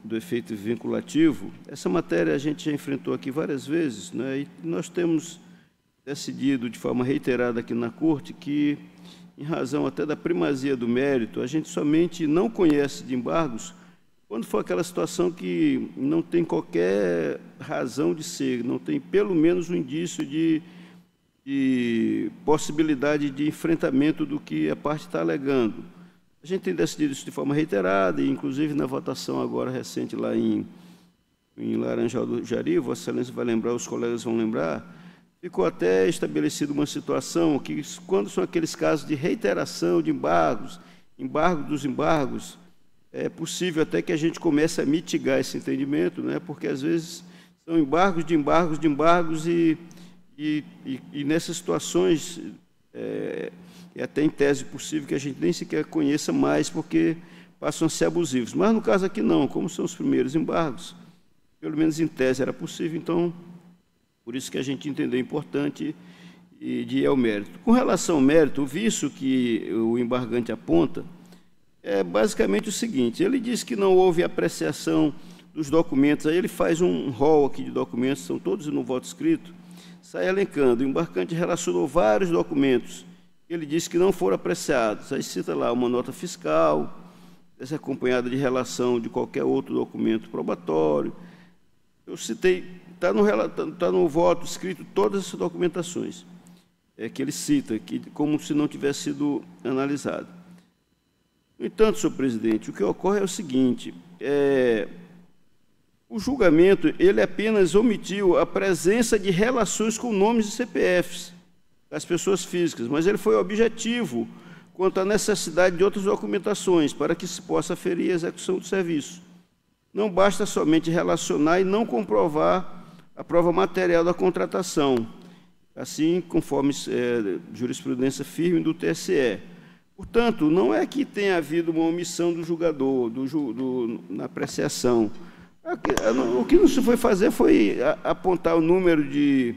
do efeito vinculativo, essa matéria a gente já enfrentou aqui várias vezes, né? E nós temos decidido de forma reiterada aqui na Corte que, em razão até da primazia do mérito, a gente somente não conhece de embargos quando for aquela situação que não tem qualquer razão de ser, não tem pelo menos um indício de possibilidade de enfrentamento do que a parte está alegando. A gente tem decidido isso de forma reiterada, e inclusive na votação agora recente lá em Laranjal do Jari, Vossa Excelência vai lembrar, os colegas vão lembrar, ficou até estabelecida uma situação que, quando são aqueles casos de reiteração de embargo dos embargos, é possível até que a gente comece a mitigar esse entendimento, né? Porque às vezes são embargos de embargos e nessas situações é até em tese possível que a gente nem sequer conheça mais, porque passam a ser abusivos. Mas no caso aqui não, como são os primeiros embargos, pelo menos em tese era possível, então, por isso que a gente entendeu importante de ir ao mérito. Com relação ao mérito, o vício que o embargante aponta é basicamente o seguinte: ele diz que não houve apreciação dos documentos, aí ele faz um rol aqui de documentos, são todos no voto escrito, sai elencando. O embargante relacionou vários documentos, ele disse que não foram apreciados, aí cita lá uma nota fiscal, essa acompanhada de relação de qualquer outro documento probatório. Eu citei, está no voto escrito todas essas documentações que ele cita, como se não tivesse sido analisado. No entanto, senhor presidente, o que ocorre é o seguinte: o julgamento ele apenas omitiu a presença de relações com nomes de CPFs das pessoas físicas, mas ele foi objetivo quanto à necessidade de outras documentações para que se possa aferir a execução do serviço. Não basta somente relacionar e não comprovar a prova material da contratação, assim conforme jurisprudência firme do TSE. Portanto, não é que tenha havido uma omissão do julgador na apreciação. O que não se foi fazer foi apontar o número de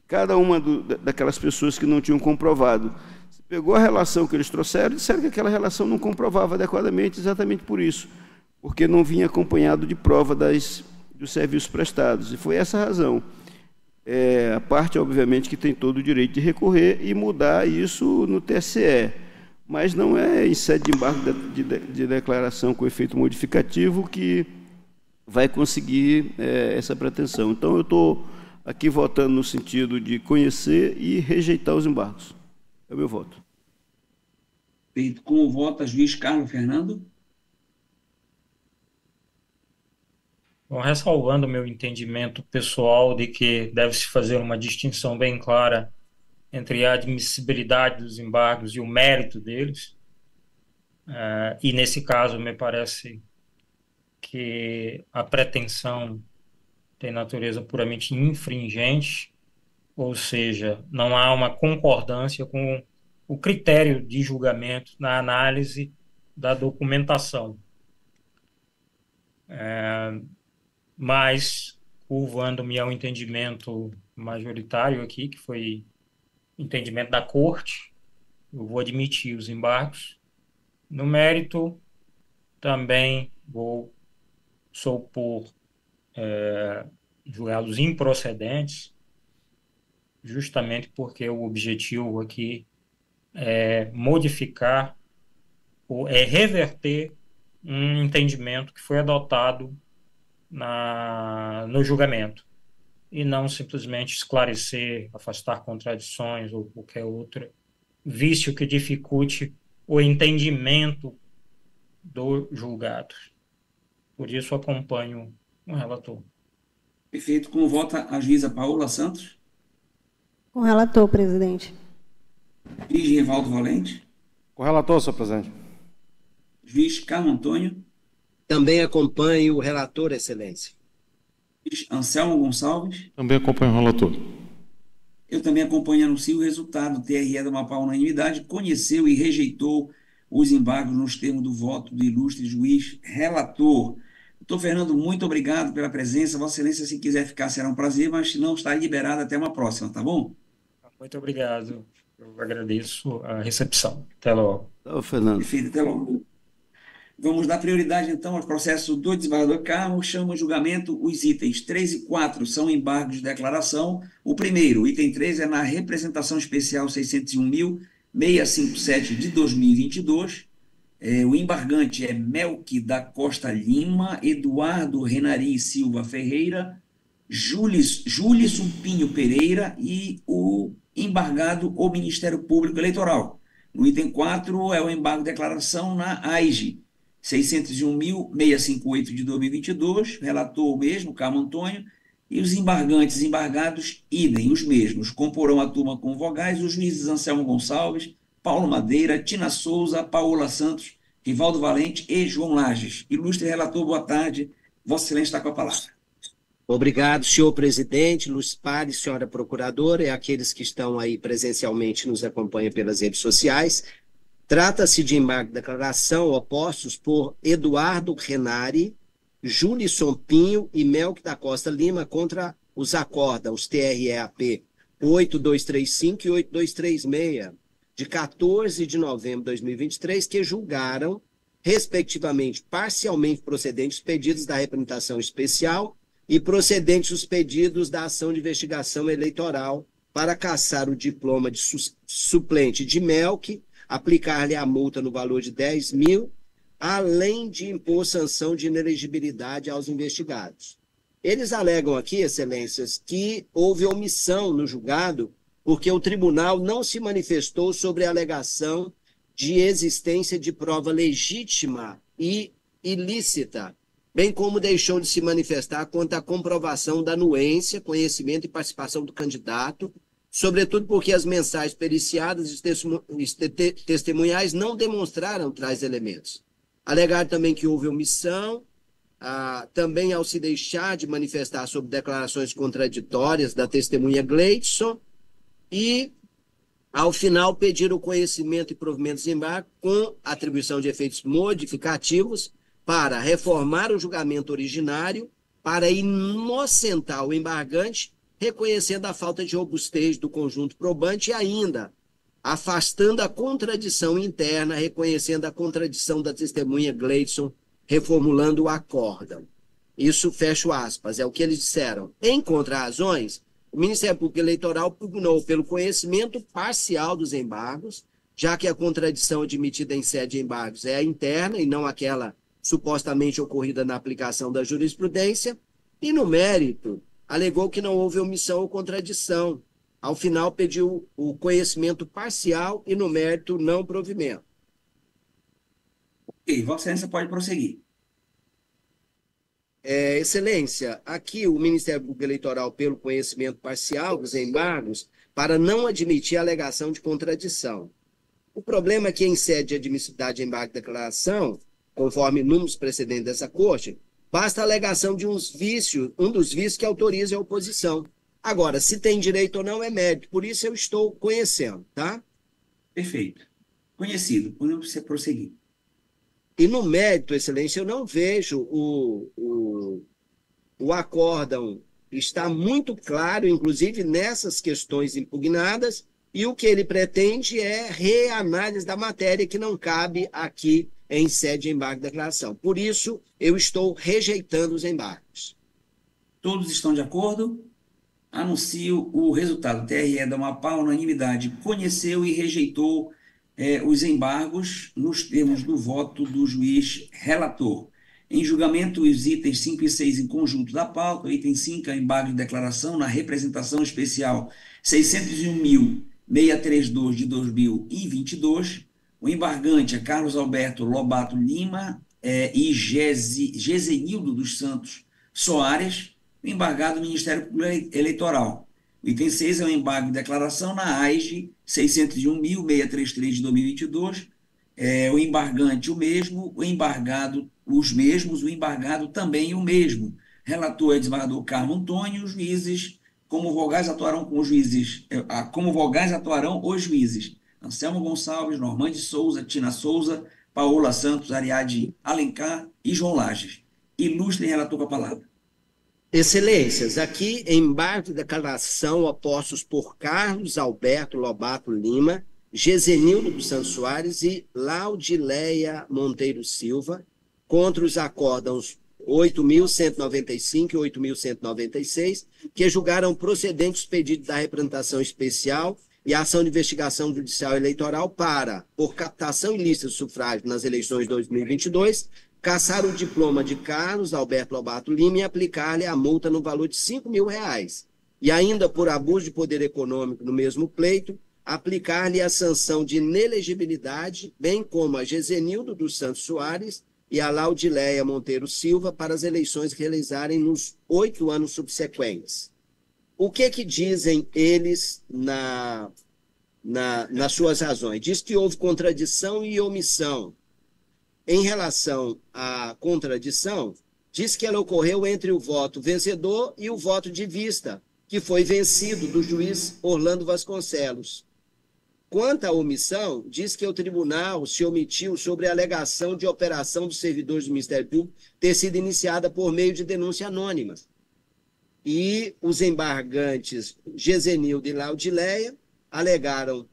cada uma daquelas pessoas que não tinham comprovado. Se pegou a relação que eles trouxeram e disseram que aquela relação não comprovava adequadamente, exatamente por isso, porque não vinha acompanhado de prova dos serviços prestados. E foi essa a razão. A parte, obviamente, que tem todo o direito de recorrer e mudar isso no TSE. Mas não é em sede de embargo de declaração com efeito modificativo que vai conseguir essa pretensão. Então, eu estou aqui votando no sentido de conhecer e rejeitar os embargos. É o meu voto. Feito. Com o voto, juiz Carlos Fernando. Bom, ressalvando o meu entendimento pessoal de que deve-se fazer uma distinção bem clara entre a admissibilidade dos embargos e o mérito deles, e nesse caso me parece que a pretensão tem natureza puramente infringente, ou seja, não há uma concordância com o critério de julgamento na análise da documentação. Mas, curvando-me ao entendimento majoritário aqui, que foi entendimento da Corte, eu vou admitir os embargos. No mérito, também sou por julgá-los improcedentes, justamente porque o objetivo aqui é modificar ou é reverter um entendimento que foi adotado no julgamento, e não simplesmente esclarecer, afastar contradições ou qualquer outro vício que dificulte o entendimento do julgado. Por isso, acompanho o relator. Perfeito. Como vota a juíza Paola Santos? Com o relator, presidente. Juiz Rivaldo Valente? Com o relator, senhor presidente. Juiz Carlos Antônio? Também acompanho o relator, excelência. Juiz Anselmo Gonçalves? Também acompanho o relator. Eu também acompanho e anuncio o resultado. O TRE do Amapá unanimidade conheceu e rejeitou os embargos nos termos do voto do ilustre juiz relator. Doutor Fernando, muito obrigado pela presença. Vossa Excelência, se quiser ficar, será um prazer, mas se não, está liberado até uma próxima, tá bom? Muito obrigado. Eu agradeço a recepção. Até logo. Tá, Fernando. Perfeito, até logo. Vamos dar prioridade, então, ao processo do desembargador Carmo. Chamo em julgamento os itens 3 e 4, são embargos de declaração. O primeiro, o item 3, é na representação especial 601.657 de 2022. O embargante é Melqui da Costa Lima, Eduardo Renari Silva Ferreira, Júlison Pinho Pereira e o embargado o Ministério Público Eleitoral. No item 4 é o embargo de declaração na AIGE, 601.658 de 2022, relator o mesmo, Carmo Antônio, e os embargados, idem, os mesmos, comporão a turma com vogais, os juízes Anselmo Gonçalves, Paulo Madeira, Tina Souza, Paola Santos, Rivaldo Valente e João Lages. Ilustre relator, boa tarde. Vossa Excelência está com a palavra. Obrigado, senhor presidente, Luz Pari, senhora procuradora, e aqueles que estão aí presencialmente nos acompanham pelas redes sociais. Trata-se de embargo de declaração opostos por Eduardo Renari, Júlison Pinho e Melqui da Costa Lima contra os acórdãos TREAP 8235 e 8236, de 14 de novembro de 2023, que julgaram, respectivamente, parcialmente procedentes os pedidos da representação especial e procedentes os pedidos da ação de investigação eleitoral para cassar o diploma de suplente de Melqui, aplicar-lhe a multa no valor de 10 mil, além de impor sanção de inelegibilidade aos investigados. Eles alegam aqui, excelências, que houve omissão no julgado porque o tribunal não se manifestou sobre a alegação de existência de prova legítima e ilícita, bem como deixou de se manifestar quanto à comprovação da anuência, conhecimento e participação do candidato, sobretudo porque as mensagens periciadas e testemunhais não demonstraram tais elementos. Alegar também que houve omissão, também ao se deixar de manifestar sobre declarações contraditórias da testemunha Gleidson, e, ao final, pedir o conhecimento e provimento de desembargo com atribuição de efeitos modificativos para reformar o julgamento originário, para inocentar o embargante, reconhecendo a falta de robustez do conjunto probante e ainda afastando a contradição interna, reconhecendo a contradição da testemunha Gleidson, reformulando o acórdão. Isso, fecho aspas, é o que eles disseram. Em contrarrazões, o Ministério Público Eleitoral pugnou pelo conhecimento parcial dos embargos, já que a contradição admitida em sede de embargos é a interna e não aquela supostamente ocorrida na aplicação da jurisprudência, e no mérito, alegou que não houve omissão ou contradição. Ao final, pediu o conhecimento parcial e, no mérito, não provimento. Ok, Vossa Excelência pode prosseguir. Excelência, aqui o Ministério Público Eleitoral, pelo conhecimento parcial dos embargos, para não admitir a alegação de contradição. O problema é que, em sede de admissibilidade de embargo de declaração, conforme números precedentes dessa Corte, basta a alegação de um dos vícios que autoriza a oposição. Agora, se tem direito ou não é mérito, por isso eu estou conhecendo, tá? Perfeito. Conhecido, podemos prosseguir. E no mérito, excelência, eu não vejo o acórdão está muito claro, inclusive nessas questões impugnadas, e o que ele pretende é reanálise da matéria que não cabe aqui em sede de embargo de declaração. Por isso, eu estou rejeitando os embargos. Todos estão de acordo? Anuncio o resultado. O TRE da Amapá, unanimidade, conheceu e rejeitou os embargos nos termos do voto do juiz relator. Em julgamento, os itens 5 e 6 em conjunto da pauta, o item 5 é embargo de declaração na representação especial 601.632 de 2022. O embargante é Carlos Alberto Lobato Lima e Gesenildo dos Santos Soares, o embargado do Ministério Público Eleitoral. O item 6 é o embargo de declaração na AIGE 601.633 de 2022. O embargante o mesmo, o embargado os mesmos, o embargado também o mesmo. Relator é o desembargador Carlos Antônio, os juízes, como vogais atuarão os juízes Anselmo Gonçalves, Normande Souza, Tina Souza, Paola Santos, Ariadne Alencar e João Lages. Ilustre relator com a palavra. Excelências, aqui embargo de declaração opostos por Carlos Alberto Lobato Lima, Gesenildo dos Santos Soares e Laudileia Monteiro Silva, contra os acórdãos 8.195 e 8.196, que julgaram procedentes os pedidos da representação especial e ação de investigação judicial eleitoral para, por captação ilícita do sufrágio nas eleições de 2022, cassar o diploma de Carlos Alberto Lobato Lima e aplicar-lhe a multa no valor de R$5.000. E ainda por abuso de poder econômico no mesmo pleito, aplicar-lhe a sanção de inelegibilidade, bem como a Gesenildo dos Santos Soares e a Laudileia Monteiro Silva para as eleições que realizarem nos 8 anos subsequentes. O que dizem eles nas suas razões? Diz que houve contradição e omissão. Em relação à contradição, diz que ela ocorreu entre o voto vencedor e o voto de vista, que foi vencido do juiz Orlando Vasconcelos. Quanto à omissão, diz que o tribunal se omitiu sobre a alegação de operação dos servidores do Ministério Público ter sido iniciada por meio de denúncia anônima. E os embargantes Gesenildo e Laudileia alegaram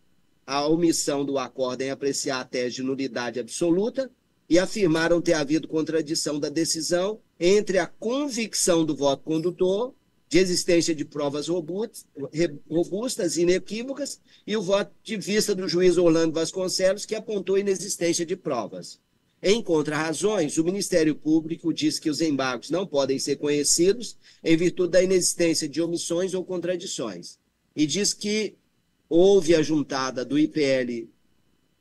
a omissão do acórdão em apreciar a tese de nulidade absoluta e afirmaram ter havido contradição da decisão entre a convicção do voto condutor de existência de provas robustas e inequívocas, e o voto de vista do juiz Orlando Vasconcelos, que apontou inexistência de provas. Em contrarrazões, o Ministério Público diz que os embargos não podem ser conhecidos em virtude da inexistência de omissões ou contradições, e diz que houve a juntada do IPL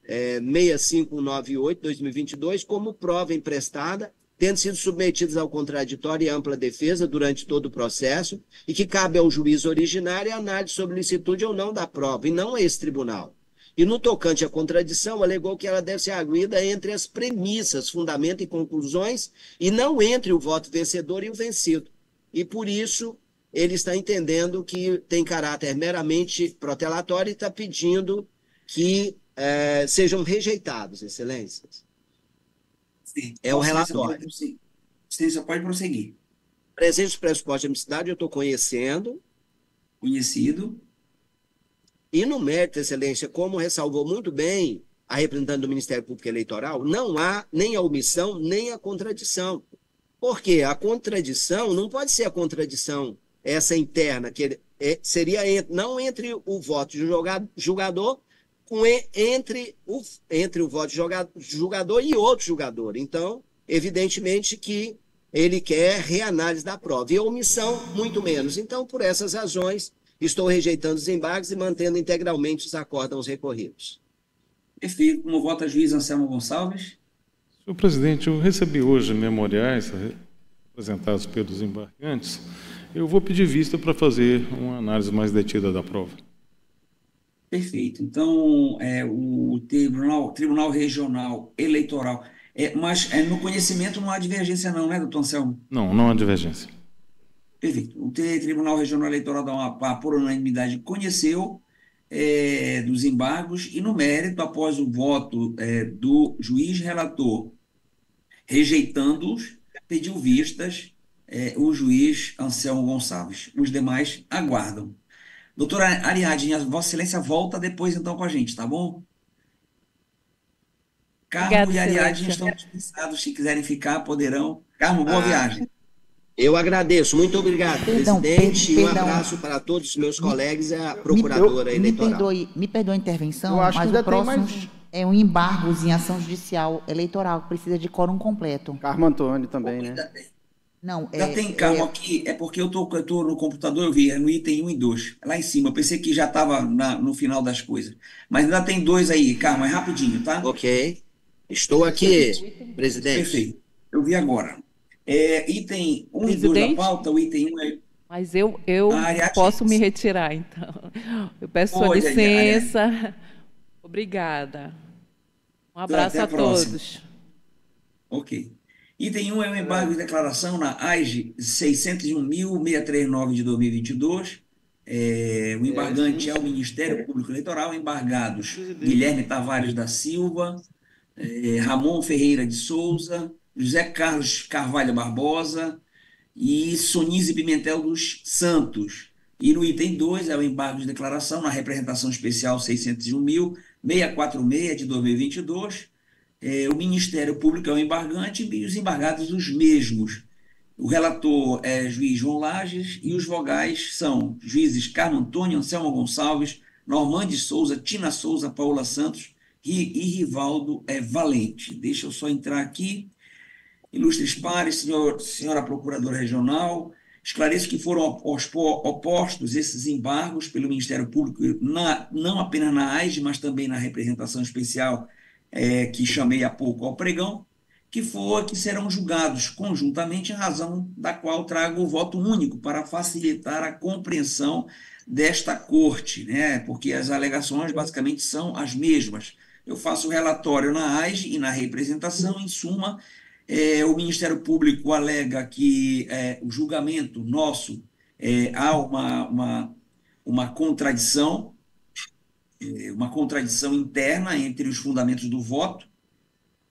6598-2022 como prova emprestada, tendo sido submetidos ao contraditório e ampla defesa durante todo o processo, e que cabe ao juiz originário a análise sobre licitude ou não da prova, e não a esse tribunal. E no tocante à contradição, alegou que ela deve ser arguida entre as premissas, fundamento e conclusões, e não entre o voto vencedor e o vencido. E por isso, ele está entendendo que tem caráter meramente protelatório e está pedindo que sejam rejeitados, excelências. Sim. É o relatório. Excelência, pode prosseguir. Presente os pressupostos de amicidade, eu estou conhecendo. Conhecido. E no mérito, excelência, como ressalvou muito bem a representante do Ministério Público Eleitoral, não há nem a omissão, nem a contradição. Por quê? A contradição não pode ser a contradição essa interna, que seria não entre o voto do julgador, entre o voto de julgador e outro julgador. Então, evidentemente que ele quer reanálise da prova. E a omissão, muito menos. Então, por essas razões, estou rejeitando os embargos e mantendo integralmente os acórdãos recorridos. Perfeito. Como vota o juiz Anselmo Gonçalves? Senhor presidente, eu recebi hoje memoriais apresentados pelos embargantes. Eu vou pedir vista para fazer uma análise mais detida da prova. Perfeito. Então, o Tribunal Regional Eleitoral Mas no conhecimento não há divergência não, né, doutor Anselmo? Não, não há divergência. Perfeito. O Tribunal Regional Eleitoral da Amapá, por unanimidade, conheceu dos embargos e, no mérito, após o voto do juiz relator rejeitando-os, pediu vistas o juiz Anselmo Gonçalves. Os demais aguardam. Doutora Ariadne, Vossa Excelência volta depois, então, com a gente, tá bom? Carmo Obrigada, e Ariadne Excelência. estão dispensados. Se quiserem ficar, poderão. Carmo, boa viagem. Eu agradeço. Muito obrigado, Perdão, presidente. E um perdão. abraço para todos os meus colegas e a procuradora eleitoral. Me perdoe a intervenção, Eu acho mas que o ainda tem próximo é um embargo em ação judicial eleitoral, que precisa de quórum completo. Carmo Antônio também, né? Não, Já tem, Carmo, aqui. É porque eu tô no computador, eu vi, é no item 1 e 2. Lá em cima. Eu pensei que já estava no final das coisas. Mas ainda tem 2 aí, Carmo, é rapidinho, tá? Ok. Estou aqui, presidente. Perfeito. Eu vi agora. Item 1 e 2 da Presidente? pauta, o item 1 é. Mas eu Ariadne. posso me retirar, então. Eu peço sua Pode, licença. Obrigada. Um abraço Até a a próxima. todos. Ok. Item 1 é o embargo de declaração na AIGE 601.639 de 2022. O embargante é o Ministério Público Eleitoral. Embargados Guilherme Tavares da Silva, Ramon Ferreira de Souza, José Carlos Carvalho Barbosa e Sonise Pimentel dos Santos. E no item 2 é o embargo de declaração na representação especial 601.646 de 2022. O Ministério Público é o embargante e os embargados os mesmos. O relator é juiz João Lages e os vogais são juízes Carmo Antônio, Anselmo Gonçalves, Normande Souza, Tina Souza, Paula Santos e Rivaldo Valente. Deixa eu só entrar aqui. Ilustres pares, senhora Procuradora Regional, esclareço que foram opostos esses embargos pelo Ministério Público, não apenas na AIGE, mas também na representação especial que chamei há pouco ao pregão, que serão julgados conjuntamente, em razão da qual trago o voto único para facilitar a compreensão desta corte, né? Porque as alegações basicamente são as mesmas. Eu faço o relatório na AIGE e na representação, em suma, o Ministério Público alega que o julgamento nosso há uma contradição interna entre os fundamentos do voto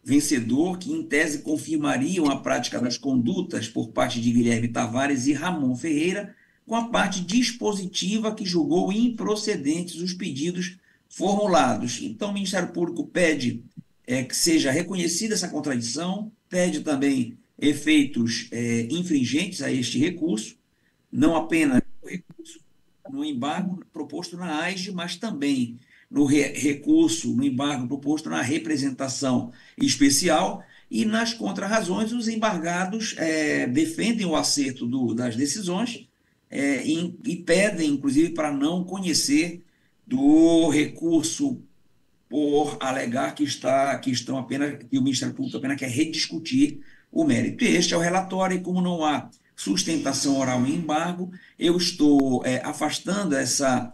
vencedor, que em tese confirmariam a prática das condutas por parte de Guilherme Tavares e Ramon Ferreira, com a parte dispositiva que julgou improcedentes os pedidos formulados. Então, o Ministério Público pede que seja reconhecida essa contradição, pede também efeitos infringentes a este recurso, não apenas o recurso no embargo proposto na AIGE, mas também no recurso, no embargo proposto na representação especial, e nas contrarrazões os embargados defendem o acerto das decisões e pedem, inclusive, para não conhecer do recurso por alegar que o Ministério Público apenas quer rediscutir o mérito. E este é o relatório, e como não há sustentação oral em embargo, eu estou afastando essa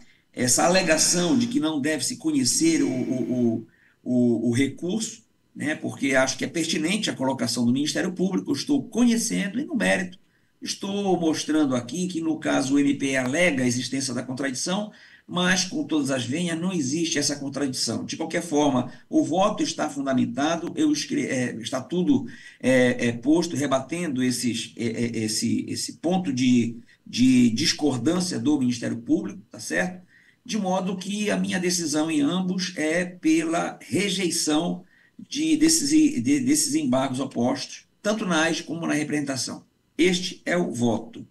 alegação de que não deve-se conhecer o recurso, né, porque acho que é pertinente a colocação do Ministério Público, estou conhecendo e no mérito estou mostrando aqui que, no caso, o MP alega a existência da contradição, mas, com todas as venhas, não existe essa contradição. De qualquer forma, o voto está fundamentado, está tudo posto, rebatendo esse ponto de discordância do Ministério Público, tá certo? De modo que a minha decisão em ambos é pela rejeição desses embargos opostos, tanto na AIGE como na representação. Este é o voto.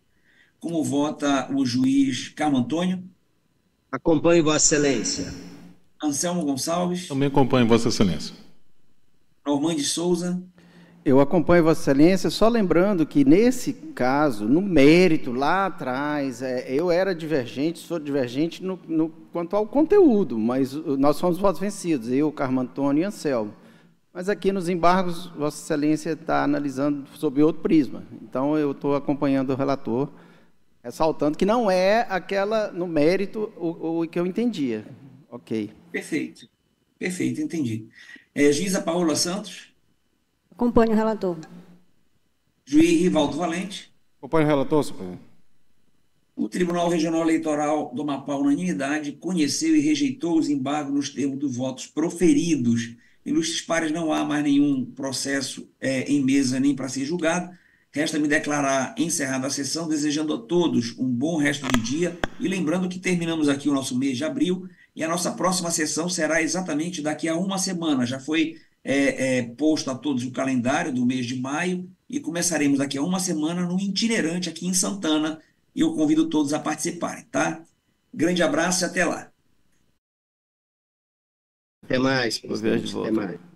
Como vota o juiz Carmo Antônio? Acompanhe Vossa Excelência. Anselmo Gonçalves? Também acompanho Vossa Excelência. Normande Souza? Eu acompanho Vossa Excelência, só lembrando que, nesse caso, no mérito, lá atrás, eu era divergente, sou divergente quanto ao conteúdo, mas nós fomos votos vencidos, eu, Carmo Antônio e Anselmo. Mas aqui nos embargos, Vossa Excelência está analisando sob outro prisma. Então, eu estou acompanhando o relator, ressaltando que não é aquela, no mérito, o que eu entendia. Ok. Perfeito, entendi. Juíza Paula Santos? Acompanho o relator. Juiz Rivaldo Valente. Acompanho o relator, senhor presidente. O Tribunal Regional Eleitoral do Amapá, unanimidade, conheceu e rejeitou os embargos nos termos dos votos proferidos. Ilustres pares, não há mais nenhum processo em mesa nem para ser julgado. Resta-me declarar encerrada a sessão, desejando a todos um bom resto de dia e lembrando que terminamos aqui o nosso mês de abril e a nossa próxima sessão será exatamente daqui a uma semana. Já foi posto a todos o calendário do mês de maio e começaremos daqui a uma semana no itinerante aqui em Santana e eu convido todos a participarem, tá? Grande abraço e até lá. Até mais, Boa viagem de presidente. Até volta. mais.